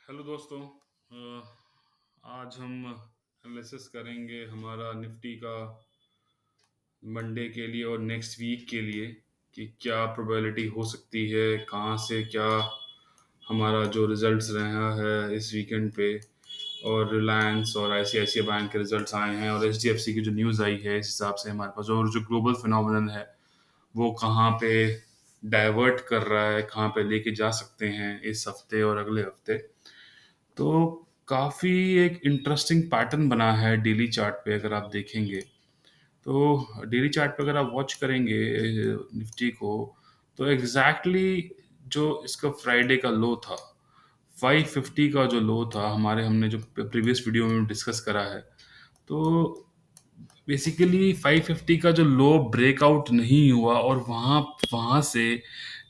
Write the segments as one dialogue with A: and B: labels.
A: Hello दोस्तों। आज हम एनालिसिस करेंगे हमारा निफ्टी का मंडे के लिए और नेक्स्ट वीक के लिए कि क्या प्रोबेबिलिटी हो सकती है, कहाँ से क्या हमारा जो रिजल्ट्स रहा है इस वीकेंड पे। और रिलायंस और आईसीआईसीआई बैंक के रिजल्ट्स आए हैं और एचडीएफसी की जो न्यूज़ आई है, इस हिसाब से हमारे पास और जो ग्लोबल फिनोमिनन है वो कहाँ पे डाइवर्ट कर रहा है, कहाँ पे लेके जा सकते हैं इस हफ्ते और अगले हफ्ते। तो काफ़ी एक इंटरेस्टिंग पैटर्न बना है डेली चार्ट पे, अगर आप देखेंगे तो डेली चार्ट पे अगर आप वॉच करेंगे निफ्टी को, तो एग्जैक्टली जो इसका फ्राइडे का लो था, 550 का जो लो था, हमारे हमने जो प्रीवियस वीडियो में डिस्कस करा है, तो बेसिकली 550 का जो लो ब्रेकआउट नहीं हुआ और वहाँ वहाँ से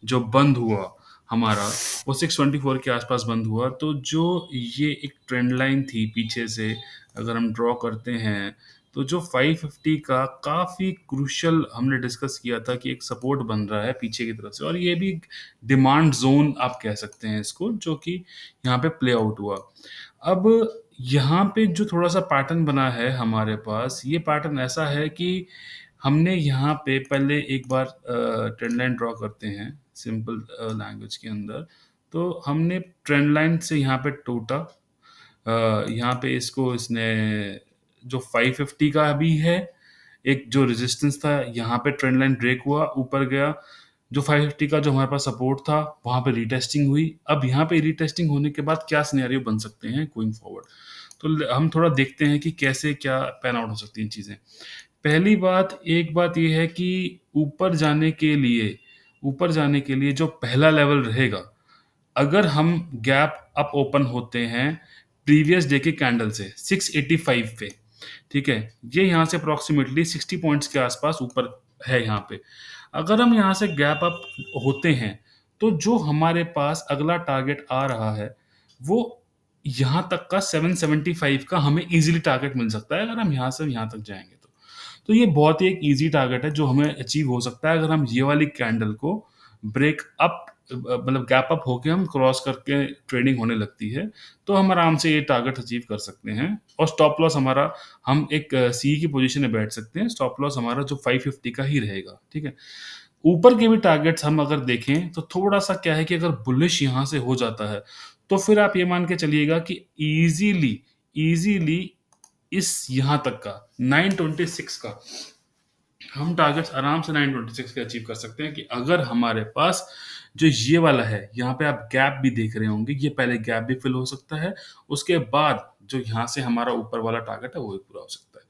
A: जो बंद हुआ हमारा, वो 624 के आसपास बंद हुआ। तो जो ये एक ट्रेंड लाइन थी पीछे से, अगर हम ड्रॉ करते हैं, तो जो 550 का काफ़ी क्रूशियल हमने डिस्कस किया था कि एक सपोर्ट बन रहा है पीछे की तरफ से, और ये भी डिमांड जोन आप कह सकते हैं इसको, जो कि यहाँ पे प्ले आउट हुआ। अब यहाँ पे जो थोड़ा-सा पैटर्न बना है हमारे पास, ये पैटर्न ऐसा है कि हमने यहाँ पे पहले एक बार ट्रेंड लाइन ड्रॉ करते हैं सिंपल लैंग्वेज के अंदर। तो हमने ट्रेंड लाइन से यहाँ पे टूटा, यहाँ पे इसको इसने जो 550 का भी है, एक जो रेजिस्टेंस था यहाँ पे ट्रेंड लाइन ब्रेक हुआ, ऊपर गया। जो 550 का जो हमारे पास सपोर्ट था, वहाँ पे रीटेस्टिंग हुई। अब यहाँ पे रीटेस्टिंग होने के बाद क्या सिनेरियो बन सकते हैं गोइंग फॉरवर्ड, तो हम थोड़ा देखते हैं कि कैसे क्या पैन आउट हो सकती हैं चीज़ें। पहली बात, एक बात ये है कि ऊपर जाने के लिए जो पहला लेवल रहेगा, अगर हम गैप अप ओपन होते हैं प्रीवियस डे के कैंडल से 685 पे, ठीक है, ये यहाँ से अप्रोक्सीमेटली 60 पॉइंट्स के आसपास ऊपर है यहाँ पे। अगर हम यहाँ से गैप अप होते हैं, तो जो हमारे पास अगला टारगेट आ रहा है, वो यहाँ तक का 775 का हमें इजीली टारगेट मिल सकता है, अगर हम यहाँ से यहाँ तक जाएंगे तो ये बहुत ही एक ईज़ी टारगेट है जो हमें अचीव हो सकता है, अगर हम ये वाली कैंडल को ब्रेक अप, मतलब गैप अप होके हम क्रॉस करके ट्रेडिंग होने लगती है, तो हम आराम से ये टारगेट अचीव कर सकते हैं। और स्टॉप लॉस हमारा, हम एक सी की पोजीशन में बैठ सकते हैं। स्टॉप लॉस हमारा जो 550 का ही रहेगा, ठीक है। ऊपर के भी टारगेट्स हम अगर देखें तो थोड़ा-सा क्या है कि अगर बुलिश यहाँ से हो जाता है, तो फिर आप ये मान के चलिएगा कि ईज़िली इस यहाँ तक का 926 का हम टारगेट्स आराम से 926 के अचीव कर सकते हैं, कि अगर हमारे पास जो ये वाला है, यहाँ पे आप गैप भी देख रहे होंगे, ये पहले गैप भी फिल हो सकता है, उसके बाद जो यहाँ से हमारा ऊपर वाला टारगेट है वो भी पूरा हो सकता है।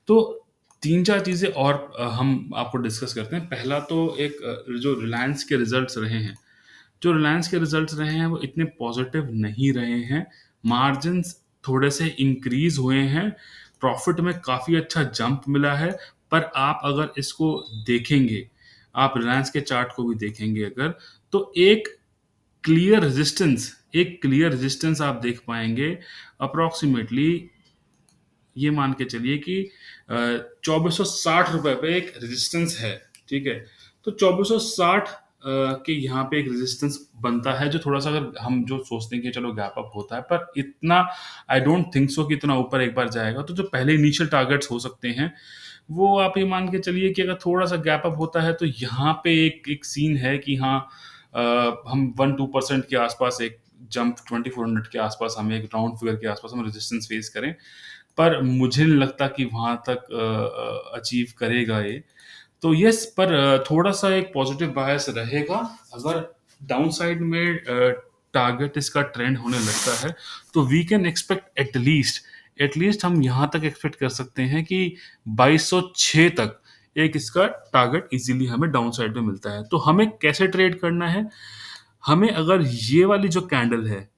A: तो 3-4 चीज़ें और हम आपको डिस्कस करते हैं। पहला तो एक जो रिलायंस के रिजल्ट्स रहे हैं, जो रिलायंस के रिजल्ट्स रहे हैं वो इतने पॉजिटिव नहीं रहे हैं। मार्जिन्स थोड़े से इंक्रीज़ हुए हैं, प्रॉफ़िट में काफ़ी अच्छा जंप मिला है, पर आप अगर इसको देखेंगे, आप रिलायंस के चार्ट को भी देखेंगे अगर, तो एक क्लियर रेजिस्टेंस आप देख पाएँगे, अप्रॉक्सिमेटली ये मान के चलिए कि ₹2460 पे एक रेजिस्टेंस है, ठीक है? तो 2460 के यहाँ पे एक रेजिस्टेंस बनता है, जो थोड़ा-सा, अगर हम जो सोचते हैं कि चलो गैप अप होता है, पर इतना आई डोंट थिंक सो कि इतना ऊपर एक बार जाएगा। तो जो पहले इनिशियल टारगेट्स हो सकते हैं, वो आप ये मान के चलिए कि अगर थोड़ा-सा गैप अप होता है, तो यहाँ पे एक एक सीन है कि हाँ, हम 1-2% के आसपास एक जंप 2400 के आसपास, हम एक राउंड फिगर के आसपास हम रेजिस्टेंस फेस करें। पर मुझे नहीं लगता कि वहाँ तक अचीव करेगा ये। तो यस, पर थोड़ा-सा एक पॉज़िटिव बायस रहेगा। अगर डाउनसाइड में टारगेट इसका ट्रेंड होने लगता है, तो we can expect at least हम यहाँ तक एक्सपेक्ट कर सकते हैं कि 2206 तक एक इसका टारगेट ईज़िली हमें डाउनसाइड में मिलता है। तो हमें कैसे ट्रेड करना है? हमें अगर ये वाली जो कैंडल है,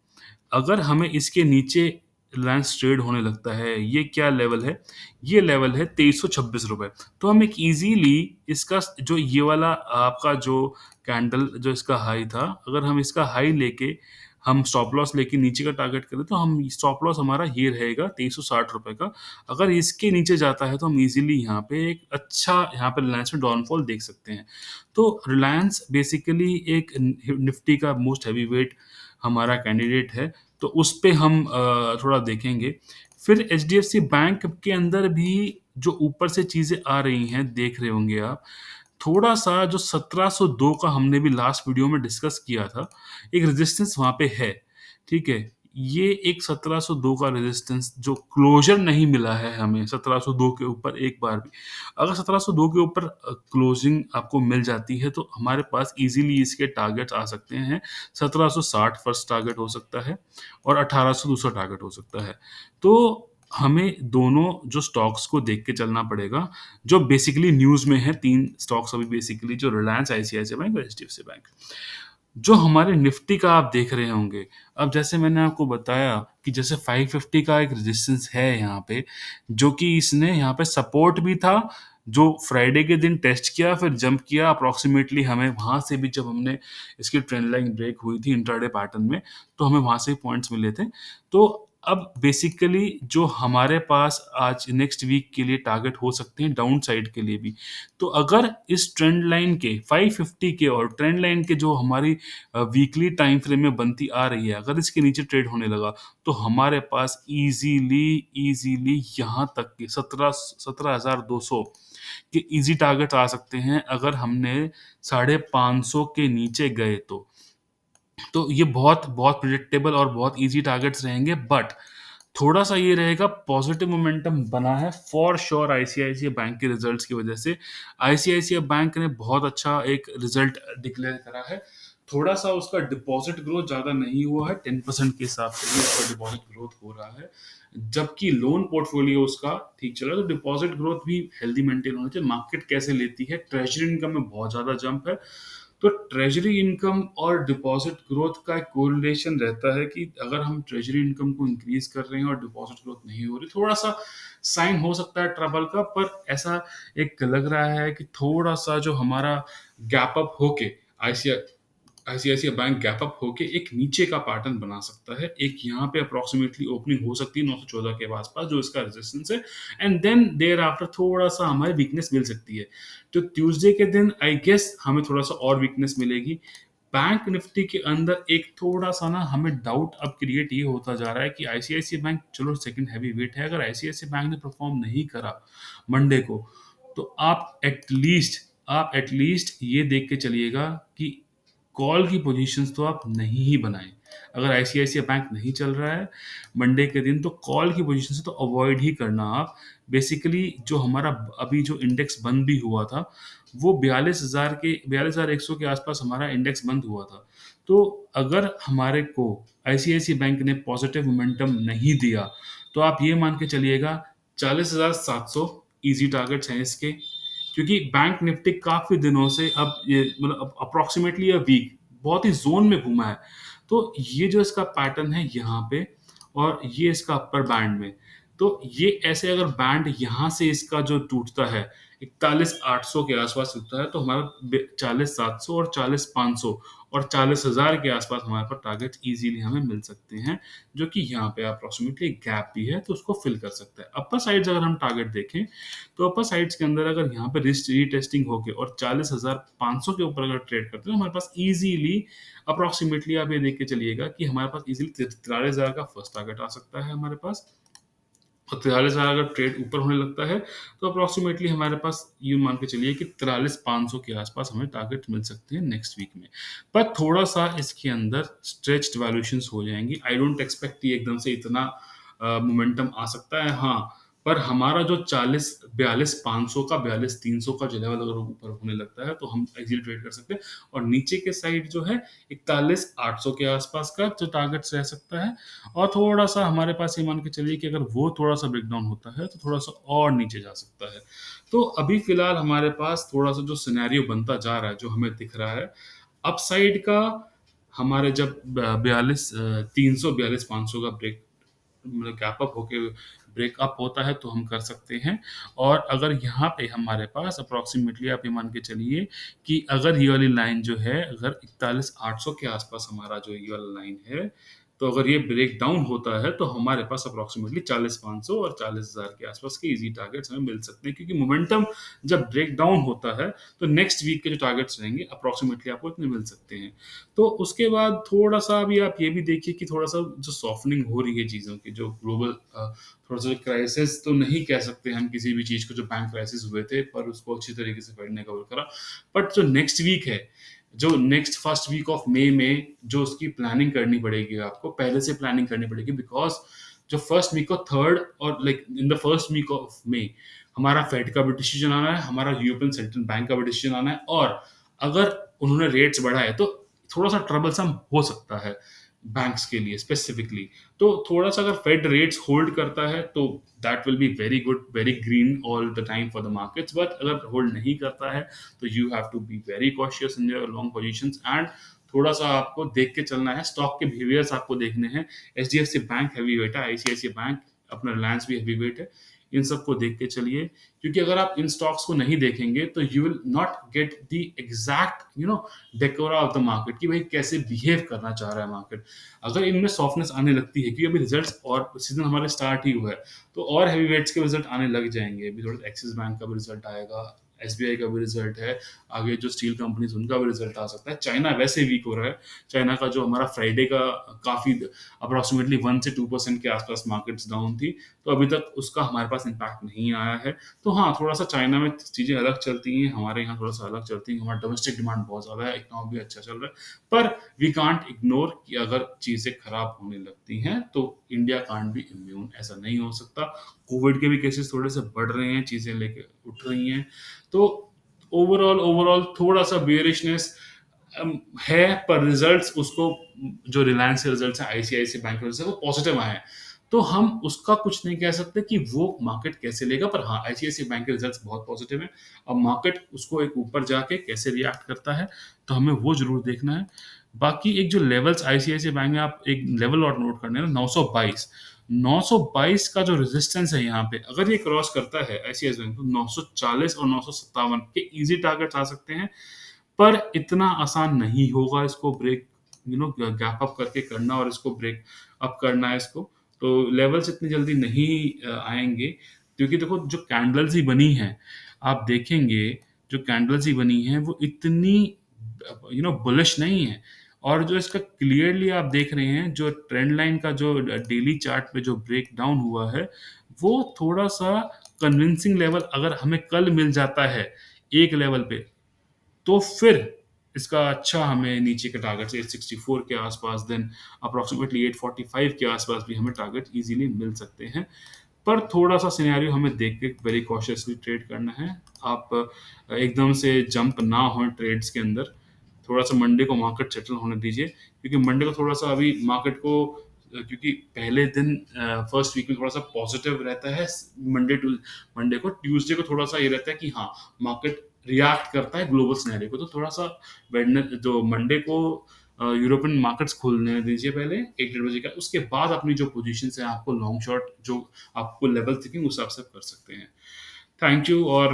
A: अगर हमें इसके नीचे रिलायंस ट्रेड होने लगता है, ये क्या लेवल है? ये लेवल है ₹2326। तो हम एक ईज़िली इसका जो ये वाला आपका जो कैंडल जो इसका हाई था, अगर हम इसका हाई लेके हम स्टॉप लॉस लेके नीचे का टारगेट करें, तो हम स्टॉप लॉस हमारा ये रहेगा ₹2360 का। अगर इसके नीचे जाता है, तो हम ईज़िली यहाँ पे एक अच्छा, यहाँ पे रिलायंस में डाउनफॉल देख सकते हैं। तो रिलायंस बेसिकली एक निफ्टी का मोस्ट हेवीवेट हमारा कैंडिडेट है। तो उस पे हम थोड़ा देखेंगे। फिर एचडीएफसी बैंक के अंदर भी जो ऊपर से चीज़ें आ रही हैं, देख रहे होंगे आप, थोड़ा-सा जो 1702 का हमने भी लास्ट वीडियो में डिस्कस किया था, एक रेजिस्टेंस वहाँ पे है, ठीक है? ये एक 1702 का रेजिस्टेंस जो क्लोज़र नहीं मिला है हमें 1702 के ऊपर एक बार भी। अगर 1702 के ऊपर क्लोजिंग आपको मिल जाती है, तो हमारे पास ईज़िली इसके टारगेट्स आ सकते हैं। 1760 फर्स्ट टारगेट हो सकता है और 1800 दूसरा टारगेट हो सकता है। तो हमें दोनों जो स्टॉक्स को देख के चलना पड़ेगा, जो बेसिकली न्यूज़ में है 3 स्टॉक्स अभी बेसिकली जो रिलायंस, आईसीआईसीआई बैंक और एचडीएफसी बैंक। जो हमारे निफ्टी का आप देख रहे होंगे, अब जैसे मैंने आपको बताया कि जैसे 550 का एक रेजिस्टेंस है यहाँ पे, जो कि इसने यहाँ पे सपोर्ट भी था, जो फ्राइडे के दिन टेस्ट किया, फिर जंप किया अप्रॉक्सिमेटली हमें वहाँ से भी जब हमने इसकी ट्रेंड लाइन ब्रेक हुई थी इंट्राडे पैटर्न में, तो हमें वहाँ से पॉइंट्स मिले थे। तो अब बेसिकली जो हमारे पास आज नेक्स्ट वीक के लिए टारगेट हो सकते हैं डाउन साइड के लिए भी। तो अगर इस ट्रेंड लाइन के 550 के और ट्रेंड लाइन के जो हमारी वीकली टाइम फ्रेम में बनती आ रही है, अगर इसके नीचे ट्रेड होने लगा, तो हमारे पास ईज़िली यहाँ तक के 17,200 के ईज़ी टारगेट आ सकते हैं, अगर हमने 550 के नीचे गए तो। तो ये बहुत बहुत प्रिडिक्टेबल और बहुत ईज़ी टारगेट्स रहेंगे, बट थोड़ा-सा ये रहेगा पॉजिटिव मोमेंटम बना है फॉर श्योर आईसीआईसीआई बैंक के रिजल्ट्स की वजह से। आईसीआईसीआई बैंक ने बहुत अच्छा एक रिजल्ट डिक्लेयर करा है। थोड़ा-सा उसका डिपॉज़िट ग्रोथ ज़्यादा नहीं हुआ है, 10% के हिसाब से ही उसका डिपॉज़िट ग्रोथ हो रहा है। जबकि लोन पोर्टफोलियो उसका ठीक चल रहा है, तो डिपॉज़िट ग्रोथ भी हेल्दी मेंटेन होना चाहिए। मार्केट कैसे लेती है? ट्रेज़री इनकम में बहुत ज़्यादा जंप है। तो ट्रेजरी इनकम और डिपॉजिट ग्रोथ का एक कोरिलेशन रहता है कि अगर हम ट्रेजरी इनकम को इंक्रीज कर रहे हैं और डिपॉजिट ग्रोथ नहीं हो रही, थोड़ा सा साइन हो सकता है ट्रबल का, पर ऐसा एक लग रहा है कि थोड़ा सा जो हमारा गैप अप होके आईसीआईसीआई बैंक गैप अप होके एक नीचे का पैटर्न बना सकता है। एक यहाँ पे अप्रोक्सीमेटली ओपनिंग हो सकती है 914 के आसपास, जो इसका रेजिस्टेंस है, एंड देन देयर आफ्टर थोड़ा सा हमारी वीकनेस मिल सकती है। तो ट्यूसडे के दिन आई गेस हमें थोड़ा सा और वीकनेस मिलेगी। बैंक निफ्टी के अंदर एक थोड़ा सा ना हमें डाउट अब क्रिएट ये होता जा रहा है कि आईसीआईसीआई बैंक चलो सेकंड हैवी वेट है, अगर आईसीआईसीआई बैंक ने परफॉर्म नहीं करा मंडे को, तो आप एटलीस्ट ये देख के चलिएगा कि कॉल की पोजीशंस तो आप नहीं ही बनाएं। अगर आईसीआईसीआई बैंक नहीं चल रहा है मंडे के दिन, तो कॉल की पोजीशन से तो अवॉइड ही करना आप। बेसिकली जो हमारा अभी जो इंडेक्स बंद भी हुआ था, वो 42,100 के आसपास हमारा इंडेक्स बंद हुआ था। तो अगर हमारे को आईसीआईसीआई बैंक ने पॉजिटिव मोमेंटम नहीं दिया, तो आप ये मान के चलिएगा 40,700 इजी टारगेट्स हैं इसके। क्योंकि बैंक निफ्टी काफ़ी दिनों से अब ये मतलब अप्रॉक्सिमेटली अ वीक बहुत ही ज़ोन में घूमा है। तो ये जो इसका पैटर्न है यहाँ पे, और ये इसका अपर बैंड में, तो ये ऐसे अगर बैंड यहाँ से इसका जो टूटता है 41,800 के आसपास टूटता है, तो हमारा 40,700 और 40,500 और 40,000 के आसपास हमारे पास टारगेट इजीली हमें मिल सकते हैं, जो कि यहाँ पे अप्रोक्सीमेटली गैप भी है, तो उसको फिल कर सकता है। अपर साइड्स अगर हम टारगेट देखें, तो अपर साइड्स के अंदर अगर यहाँ पे रिस्ट रीटेस्टिंग होके और 40,500 के ऊपर अगर ट्रेड करते हैं, तो हमारे पास इजीली अप्रोक्सीमेटली आप ये देख के चलिएगा कि हमारे पास इजीली 43,000 का फर्स्ट टारगेट आ सकता है हमारे पास। और 43,000 अगर ट्रेड ऊपर होने लगता है, तो अप्रोक्सीमेटली हमारे पास ये मान के चलिए कि 43,500 के आसपास हमें टारगेट मिल सकते हैं नेक्स्ट वीक में। पर थोड़ा सा इसके अंदर स्ट्रेच्ड वैल्यूएशंस हो जाएंगी। आई डोंट एक्सपेक्ट ये एकदम से इतना मोमेंटम आ सकता है, हाँ। पर हमारा जो 42,500 का 42,300 का जो लेवल अगर ऊपर होने लगता है, तो हम इजीली ट्रेड कर सकते हैं। और नीचे के साइड जो है 41,800 के आसपास का जो टारगेट्स रह सकता है। और थोड़ा सा हमारे पास ये मान के चलिए कि अगर वो थोड़ा सा ब्रेकडाउन होता है, तो थोड़ा सा और नीचे जा सकता है। तो अभी फिलहाल हमारे पास थोड़ा सा जो सिनेरियो बनता जा रहा है, जो हमें दिख रहा है अपसाइड का, हमारे जब 42,300 42,500 का ब्रेक मतलब गैप अप होके ब्रेकअप होता है, तो हम कर सकते हैं। और अगर यहाँ पे हमारे पास अप्रॉक्सीमेटली आप ये मान के चलिए कि अगर ये वाली लाइन जो है, अगर 41,800 के आसपास हमारा जो ये वाला लाइन है, तो अगर ये ब्रेक डाउन होता है तो हमारे पास अप्रॉक्सिमेटली 40,500 और 40,000 के आसपास के इजी टारगेट्स हमें मिल सकते हैं, क्योंकि मोमेंटम जब ब्रेक डाउन होता है तो नेक्स्ट वीक के जो टारगेट्स रहेंगे अप्रॉक्सिमेटली आपको इतने मिल सकते हैं। तो उसके बाद थोड़ा सा अभी आप ये भी देखिए कि थोड़ा सा जो सॉफ्टनिंग हो रही है चीज़ों की, जो ग्लोबल थोड़ा सा क्राइसिस तो नहीं कह सकते हम किसी भी चीज़ को, जो बैंक क्राइसिस हुए थे, पर उसको अच्छी तरीके से फेड ने कवर करा। बट जो नेक्स्ट वीक है, जो next first week of May में जो उसकी प्लानिंग करनी पड़ेगी, आपको पहले से प्लानिंग करनी पड़ेगी, बिकॉज जो फर्स्ट वीक ऑफ थर्ड और like in the first week of May हमारा फेड का भी डिसीजन आना है, हमारा यूरोपियन सेंट्रल बैंक का भी डिसीजन आना है, और अगर उन्होंने रेट्स बढ़ाए तो थोड़ा सा ट्रबलसम हो सकता है बैंक्स के लिए स्पेसिफिकली। तो थोड़ा सा अगर फेड रेट्स होल्ड करता है तो that will be very good, very green all the time for the markets. But अगर होल्ड नहीं करता है तो you have to be very cautious in your long positions, and थोड़ा सा आपको देख के चलना है, स्टॉक के बिहेवियर्स आपको देखने हैं। एचडीएफसी बैंक हैवी वेट है, आईसीआईसी बैंक, अपना रिलायंस भी हैवी वेट है, इन सबको देख के चलिए, क्योंकि अगर आप इन स्टॉक्स को नहीं देखेंगे तो you will not get the exact decorum of the market कि भाई कैसे बिहेव करना चाह रहा है मार्केट। अगर इनमें सॉफ्टनेस आने लगती है, क्योंकि अभी रिजल्ट्स और सीजन हमारे स्टार्ट ही हुआ है, तो और हैवी वेट्स के रिजल्ट आने लग जाएंगे। अभी थोड़ा एक्सिस बैंक का भी रिजल्ट आएगा, एसबीआई का भी रिजल्ट है, आगे जो स्टील कंपनीज उनका भी रिजल्ट आ सकता है। चाइना वैसे वीक हो रहा है, चाइना का जो हमारा फ्राइडे का काफी अप्रोक्सीमेटली 1 से 2% के आसपास मार्केट्स डाउन थी, तो अभी तक उसका हमारे पास इम्पैक्ट नहीं आया है। तो हाँ, थोड़ा सा चाइना में चीजें अलग चलती हैं, हमारे यहाँ थोड़ा सा अलग चलती हैं। हमारा डोमेस्टिक डिमांड बहुत ज्यादा है, इकोनॉमी भी अच्छा चल रहा है, पर वी कांट इग्नोर कि अगर चीजें खराब होने लगती हैं तो इंडिया कांट बी इम्यून, ऐसा नहीं हो सकता। कोविड के भी केसेस थोड़े से बढ़ रहे हैं, चीजें लेके उठ रही हैं, तो ओवरऑल ओवरऑल थोड़ा सा बेयरिशनेस है, पर रिजल्ट्स उसको, जो रिलायंस के रिजल्ट्स हैं, आईसीआईसी बैंक के रिजल्ट्स हैं, वो पॉजिटिव आए हैं, तो हम उसका कुछ नहीं कह सकते कि वो मार्केट कैसे लेगा। पर हाँ, आईसीआईसी बैंक के रिजल्ट्स बहुत पॉजिटिव हैं। अब मार्केट उसको एक ऊपर जाके कैसे रिएक्ट करता है, तो हमें वो जरूर देखना है। बाकी एक जो लेवल्स आईसीआईसी बैंक में, आप एक लेवल और नोट करने ना, 922, 922 का जो रेजिस्टेंस है यहाँ पे, अगर ये क्रॉस करता है आईसीआईसी बैंक, तो 940 और 957 के इजी टारगेट्स आ सकते हैं। पर इतना आसान नहीं होगा इसको ब्रेक, गैप अप करके करना, और इसको ब्रेक अप करना है इसको, तो लेवल्स इतनी जल्दी नहीं आएंगे, क्योंकि देखो जो कैंडल्स ही बनी हैं, आप देखेंगे जो कैंडल्स ही बनी हैं वो इतनी बुलिश नहीं है। और जो इसका क्लियरली आप देख रहे हैं, जो ट्रेंड लाइन का जो डेली चार्ट पे जो ब्रेक डाउन हुआ है, वो थोड़ा सा कन्विंसिंग लेवल अगर हमें कल मिल जाता है एक लेवल पे, तो फिर इसका अच्छा हमें नीचे के टारगेट 864 के आसपास, देन अप्रोक्सीमेटली 845 के आसपास भी हमें टारगेट इजीली मिल सकते हैं। पर थोड़ा सा सिनेरियो हमें देख के वेरी कॉशियसली ट्रेड करना है। आप एकदम से जंप ना हो ट्रेड्स के अंदर, थोड़ा सा मंडे को मार्केट सेटल होने दीजिए, क्योंकि मंडे को थोड़ा सा अभी मार्केट को क्योंकि पहले दिन फर्स्ट वीक में थोड़ा सा पॉजिटिव रहता है, मंडे को, ट्यूसडे को थोड़ा सा ये रहता है कि हाँ, मार्केट रिएक्ट करता है ग्लोबल सिनेरियो को, तो थोड़ा सा जो मंडे को यूरोपियन मार्केट्स खोलने दीजिए पहले 1 डेढ़ बजे का, उसके बाद अपनी जो पोजीशन है, आपको लॉन्ग शॉर्ट जो आपको लेवल थिंकिंग उस हिसाब से कर सकते हैं। Thank you. और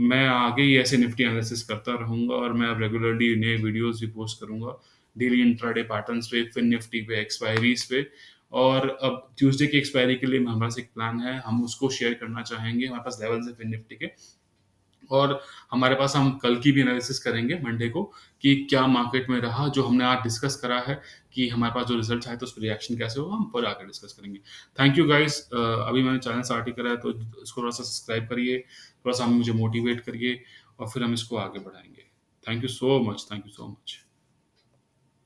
A: मैं आगे ही ऐसे निफ्टी एनालिसिस करता रहूँगा, और मैं अब रेगुलरली नए वीडियोस भी पोस्ट करूँगा, डेली इंट्राडे पैटर्न्स पे, फिन निफ्टी पे, एक्सपायरीज पे। और अब ट्यूसडे की एक्सपायरी के लिए हमारे पास एक प्लान है, हम उसको शेयर करना चाहेंगे। हमारे पास लेवल्स है फिन निफ्टी के, और हमारे पास हम कल की भी एनालिसिस करेंगे मंडे को, कि क्या मार्केट में रहा जो हमने आज डिस्कस करा है, कि हमारे पास जो रिजल्ट आए तो उस पर रिएक्शन कैसे होगा, हम पर आकर डिस्कस करेंगे। Thank you guys. अभी मैंने चैनल स्टार्ट ही करा है, तो इसको थोड़ा सा सब्सक्राइब करिए, थोड़ा सा मुझे मोटिवेट करिए, और फिर हम इसको आगे बढ़ाएंगे। Thank you so much, thank you so much.